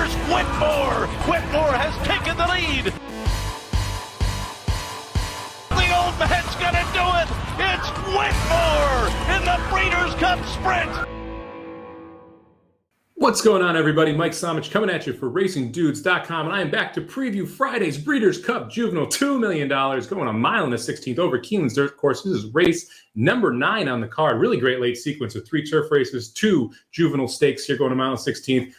Here's Whitmore. Whitmore has taken the lead. The old man's gonna do it. It's Whitmore in the Breeders Cup Sprint. What's going on, everybody? Mike Somich coming at you for RacingDudes.com, and I am back to preview Friday's Breeders Cup Juvenile $2 million going a mile and a 16th over Keeneland's dirt course. This is race number 9 on the card. Really great late sequence with 3 turf races, 2 juvenile stakes here going a mile and 16th.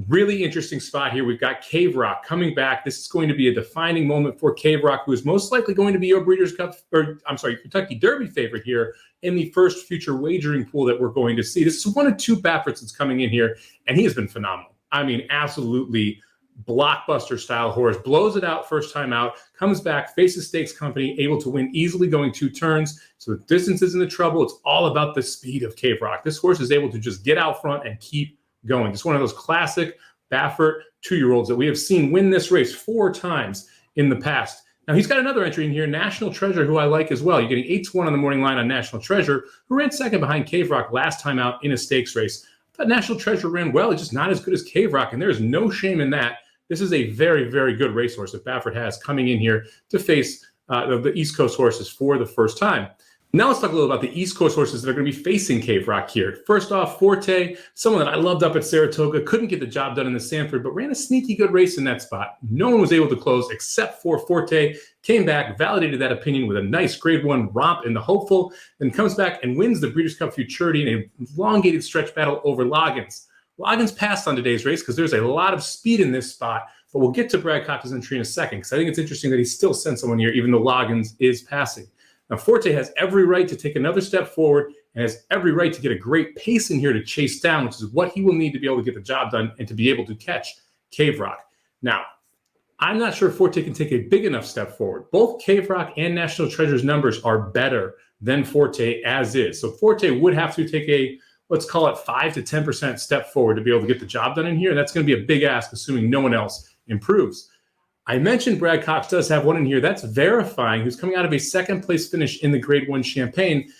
Really interesting spot here. We've got Cave Rock coming back. This is going to be a defining moment for Cave Rock, who is most likely going to be your Breeders' Cup, Kentucky Derby favorite here in the first future wagering pool that we're going to see. This is one of 2 Bafferts that's coming in here, and he has been phenomenal. I mean, absolutely blockbuster style horse. Blows it out first time out, comes back, faces stakes company, able to win easily going 2 turns. So the distance isn't the trouble. It's all about the speed of Cave Rock. This horse is able to just get out front and keep going. Just one of those classic Baffert 2-year-olds that we have seen win this race 4 times in the past. Now, he's got another entry in here, National Treasure, who I like as well. You're getting 8-1 on the morning line on National Treasure, who ran second behind Cave Rock last time out in a stakes race. I thought National Treasure ran well. It's just not as good as Cave Rock, and there is no shame in that. This is a very, very good racehorse that Baffert has coming in here to face the East Coast horses for the first time. Now let's talk a little about the East Coast horses that are going to be facing Cave Rock here. First off, Forte, someone that I loved up at Saratoga, couldn't get the job done in the Sanford, but ran a sneaky good race in that spot. No one was able to close except for Forte. Came back, validated that opinion with a nice grade 1 romp in the Hopeful, then comes back and wins the Breeders' Cup Futurity in an elongated stretch battle over Loggins. Loggins passed on today's race because there's a lot of speed in this spot, but we'll get to Brad Cox's entry in a second because I think it's interesting that he still sent someone here even though Loggins is passing. Now, Forte has every right to take another step forward and has every right to get a great pace in here to chase down, which is what he will need to be able to get the job done and to be able to catch Cave Rock. Now, I'm not sure if Forte can take a big enough step forward. Both Cave Rock and National Treasure's numbers are better than Forte as is. So Forte would have to take a, let's call it 5 to 10% step forward to be able to get the job done in here. And that's going to be a big ask, assuming no one else improves. I mentioned Brad Cox does have one in here. That's Verifying, who's coming out of a second-place finish in the Grade 1 Champagne.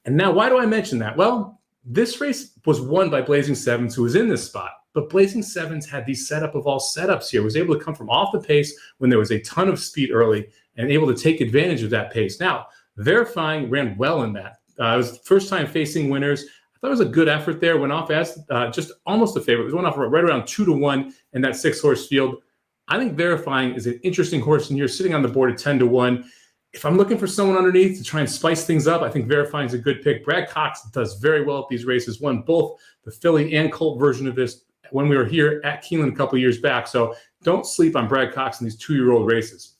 And now, why do I mention that? Well, this race was won by Blazing Sevens, who was in this spot. But Blazing Sevens had the setup of all setups here. Was able to come from off the pace when there was a ton of speed early and able to take advantage of that pace. Now, Verifying ran well in that. It was the first time facing winners. I thought it was a good effort there. Went off as just almost a favorite. It went off right around 2-1 in that 6-horse field. I think Verifying is an interesting horse, and you're sitting on the board at 10-1. If I'm looking for someone underneath to try and spice things up, I think Verifying is a good pick. Brad Cox does very well at these races, won both the Philly and Colt version of this when we were here at Keeneland a couple years back. So don't sleep on Brad Cox in these 2-year-old races.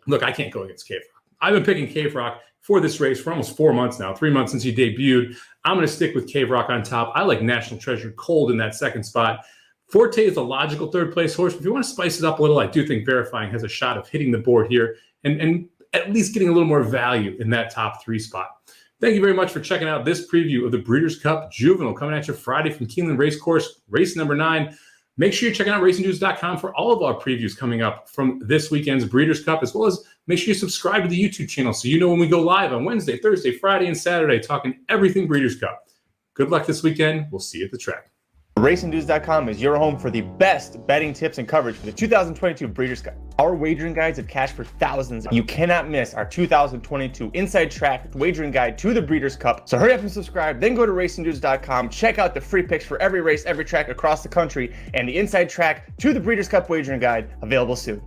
Look, I can't go against Cave Rock. I've been picking Cave Rock for this race for almost 4 months now, 3 months since he debuted. I'm going to stick with Cave Rock on top. I like National Treasure cold in that second spot. Forte is a logical third-place horse. If you want to spice it up a little, I do think Verifying has a shot of hitting the board here and at least getting a little more value in that top 3 spot. Thank you very much for checking out this preview of the Breeders' Cup Juvenile coming at you Friday from Keeneland Racecourse, race number 9. Make sure you're checking out RacingDudes.com for all of our previews coming up from this weekend's Breeders' Cup, as well as make sure you subscribe to the YouTube channel so you know when we go live on Wednesday, Thursday, Friday, and Saturday talking everything Breeders' Cup. Good luck this weekend. We'll see you at the track. RacingDudes.com is your home for the best betting tips and coverage for the 2022 Breeders' Cup. Our wagering guides have cashed for thousands. You cannot miss our 2022 Inside Track wagering guide to the Breeders' Cup. So hurry up and subscribe, then go to RacingDudes.com, check out the free picks for every race, every track across the country, and the Inside Track to the Breeders' Cup wagering guide available soon.